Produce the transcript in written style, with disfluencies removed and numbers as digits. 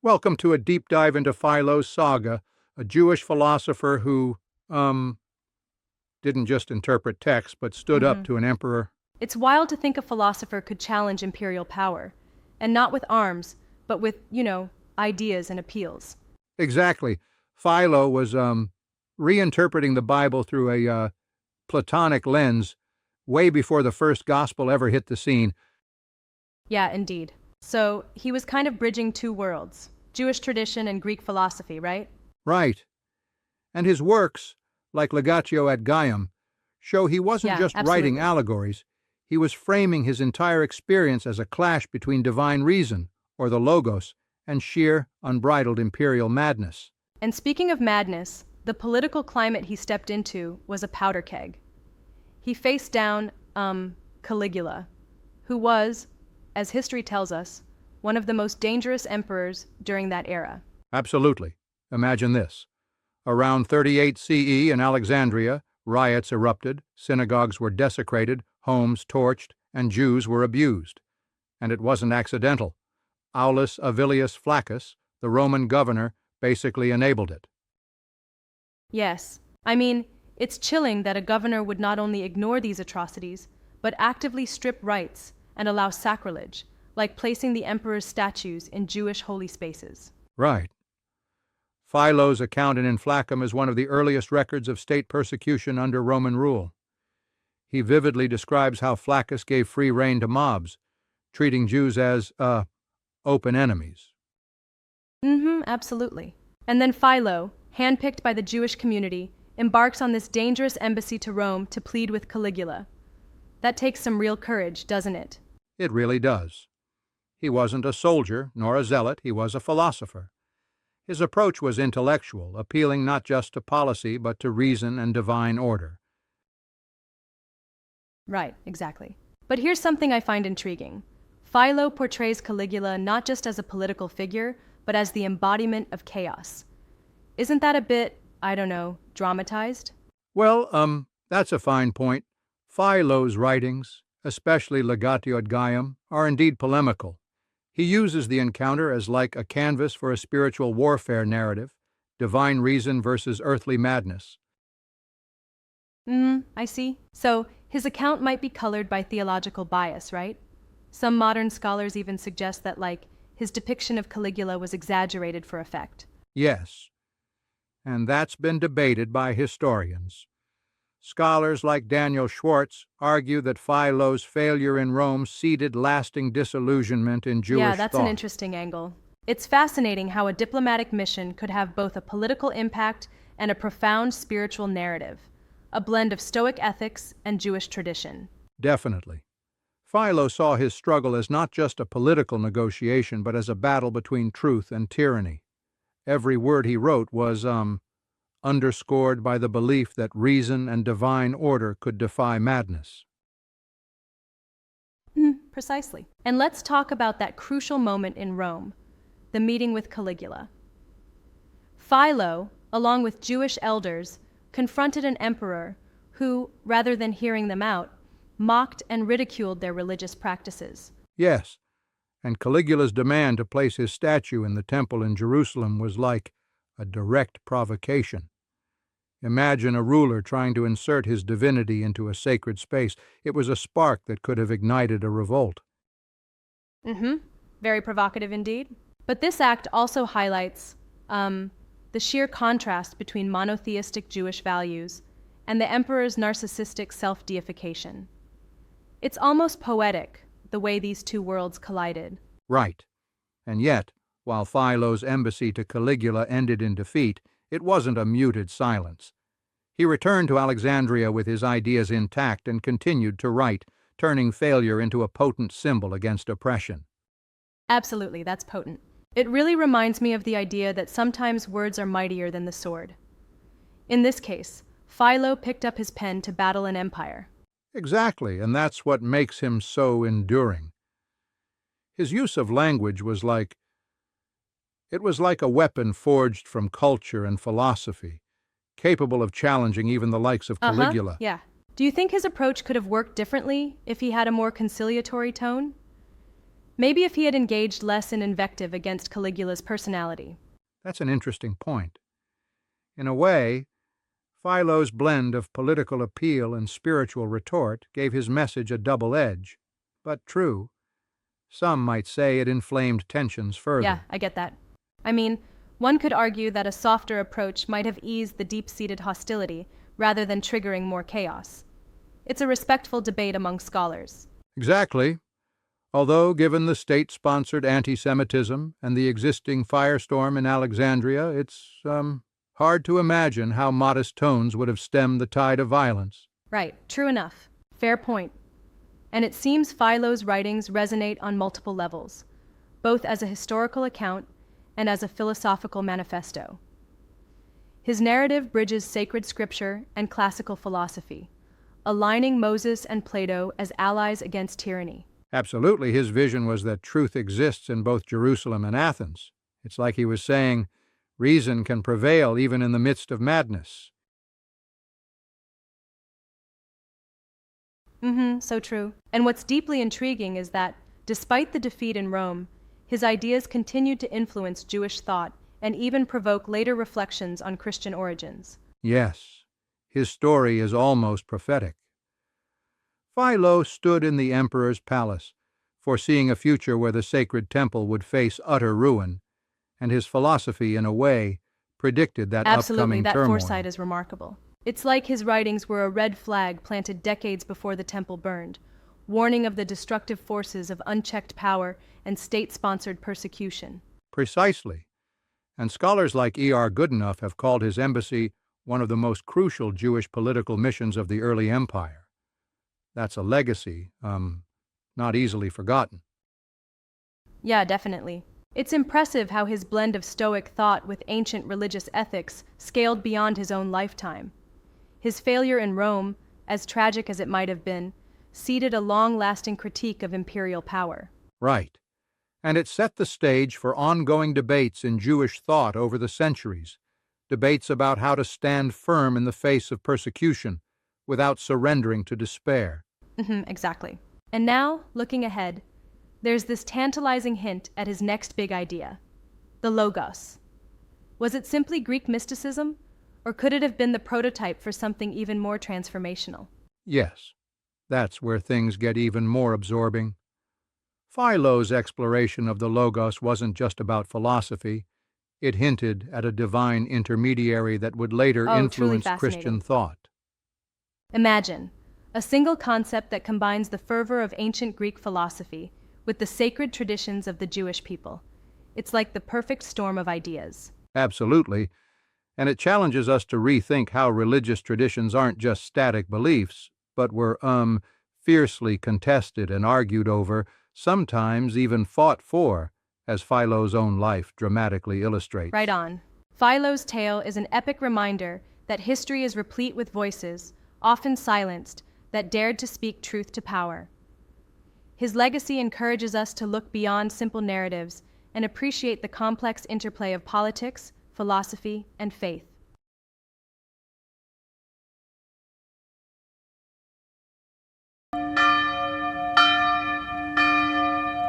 Welcome to a deep dive into Philo's saga, a Jewish philosopher who, didn't just interpret text, but stood up hmm to an emperor. It's wild to think a philosopher could challenge imperial power, and not with arms, but with, ideas and appeals. Exactly. Philo was, reinterpreting the Bible through a, Platonic lens way before the first gospel ever hit the scene. Yeah, indeed. So he was kind of bridging two worlds, Jewish tradition and Greek philosophy, right? Right. And his works, like Legatio at Gaium, show he wasn't Yeah, just writing absolutely. allegories, he was framing his entire experience as a clash between divine reason, or the logos, and sheer, unbridled imperial madness. And speaking of madness, the political climate he stepped into was a powder keg. He faced down, Caligula, who was, as history tells us, one of the most dangerous emperors during that era. Absolutely. Imagine this. Around 38 CE in Alexandria, riots erupted, synagogues were desecrated, homes torched, and Jews were abused. And it wasn't accidental. Aulus Avilius Flaccus, the Roman governor, basically enabled it. Yes, I mean, it's chilling that a governor would not only ignore these atrocities, but actively strip rights and allow sacrilege, like placing the emperor's statues in Jewish holy spaces. Right. Philo's account in Flaccum is one of the earliest records of state persecution under Roman rule. He vividly describes how Flaccus gave free rein to mobs, treating Jews as, open enemies. Absolutely. And then Philo, handpicked by the Jewish community, embarks on this dangerous embassy to Rome to plead with Caligula. That takes some real courage, doesn't it? It really does. He wasn't a soldier nor a zealot, he was a philosopher. His approach was intellectual, appealing not just to policy but to reason and divine order. Right, exactly. But here's something I find intriguing. Philo portrays Caligula not just as a political figure, but as the embodiment of chaos. Isn't that a bit, I don't know, dramatized? Well, that's a fine point. Philo's writings, especially Legatio et Gaium, are indeed polemical. He uses the encounter as like a canvas for a spiritual warfare narrative, divine reason versus earthly madness. I see. So, his account might be colored by theological bias, right? Some modern scholars even suggest that, his depiction of Caligula was exaggerated for effect. Yes, and that's been debated by historians. Scholars like Daniel Schwartz argue that Philo's failure in Rome seeded lasting disillusionment in Yeah, Jewish that's an thought. interesting angle. It's fascinating how a diplomatic mission could have both a political impact and a profound spiritual narrative, a blend of Stoic ethics and Jewish tradition. Definitely. Philo saw his struggle as not just a political negotiation, but as a battle between truth and tyranny. Every word he wrote was, underscored by the belief that reason and divine order could defy madness. Precisely. And let's talk about that crucial moment in Rome, the meeting with Caligula. Philo, along with Jewish elders, confronted an emperor who, rather than hearing them out, mocked and ridiculed their religious practices. Yes, and Caligula's demand to place his statue in the temple in Jerusalem was like a direct provocation. Imagine a ruler trying to insert his divinity into a sacred space. It was a spark that could have ignited a revolt. Very provocative indeed. But this act also highlights the sheer contrast between monotheistic Jewish values and the emperor's narcissistic self-deification. It's almost poetic, the way these two worlds collided. Right. And yet, while Philo's embassy to Caligula ended in defeat, it wasn't a muted silence. He returned to Alexandria with his ideas intact and continued to write, turning failure into a potent symbol against oppression. Absolutely, that's potent. It really reminds me of the idea that sometimes words are mightier than the sword. In this case, Philo picked up his pen to battle an empire. Exactly, and that's what makes him so enduring. His use of language was like a weapon forged from culture and philosophy, capable of challenging even the likes of Caligula. Yeah. Do you think his approach could have worked differently if he had a more conciliatory tone? Maybe if he had engaged less in invective against Caligula's personality. That's an interesting point. In a way, Philo's blend of political appeal and spiritual retort gave his message a double edge. But true, some might say it inflamed tensions further. Yeah, I get that. I mean, one could argue that a softer approach might have eased the deep-seated hostility rather than triggering more chaos. It's a respectful debate among scholars. Exactly. Although, given the state-sponsored anti-Semitism and the existing firestorm in Alexandria, it's, hard to imagine how modest tones would have stemmed the tide of violence. Right, true enough. Fair point. And it seems Philo's writings resonate on multiple levels, both as a historical account and as a philosophical manifesto. His narrative bridges sacred scripture and classical philosophy, aligning Moses and Plato as allies against tyranny. Absolutely, his vision was that truth exists in both Jerusalem and Athens. It's like he was saying, reason can prevail even in the midst of madness. So true. And what's deeply intriguing is that, despite the defeat in Rome, his ideas continued to influence Jewish thought and even provoke later reflections on Christian origins. Yes, his story is almost prophetic. Philo stood in the emperor's palace, foreseeing a future where the sacred temple would face utter ruin, and his philosophy, in a way, predicted that upcoming turmoil. Absolutely, that foresight is remarkable. It's like his writings were a red flag planted decades before the temple burned, warning of the destructive forces of unchecked power and state-sponsored persecution. Precisely. And scholars like E.R. Goodenough have called his embassy one of the most crucial Jewish political missions of the early empire. That's a legacy, not easily forgotten. Yeah, definitely. It's impressive how his blend of Stoic thought with ancient religious ethics scaled beyond his own lifetime. His failure in Rome, as tragic as it might have been, seeded a long-lasting critique of imperial power. Right. And it set the stage for ongoing debates in Jewish thought over the centuries, debates about how to stand firm in the face of persecution without surrendering to despair. Exactly. And now, looking ahead, there's this tantalizing hint at his next big idea, the Logos. Was it simply Greek mysticism, or could it have been the prototype for something even more transformational? Yes, that's where things get even more absorbing. Philo's exploration of the Logos wasn't just about philosophy. It hinted at a divine intermediary that would later influence Christian thought. Imagine a single concept that combines the fervor of ancient Greek philosophy with the sacred traditions of the Jewish people. It's like the perfect storm of ideas. Absolutely. And it challenges us to rethink how religious traditions aren't just static beliefs, but were, fiercely contested and argued over, sometimes even fought for, as Philo's own life dramatically illustrates. Right on. Philo's tale is an epic reminder that history is replete with voices, often silenced, that dared to speak truth to power. His legacy encourages us to look beyond simple narratives and appreciate the complex interplay of politics, philosophy, and faith.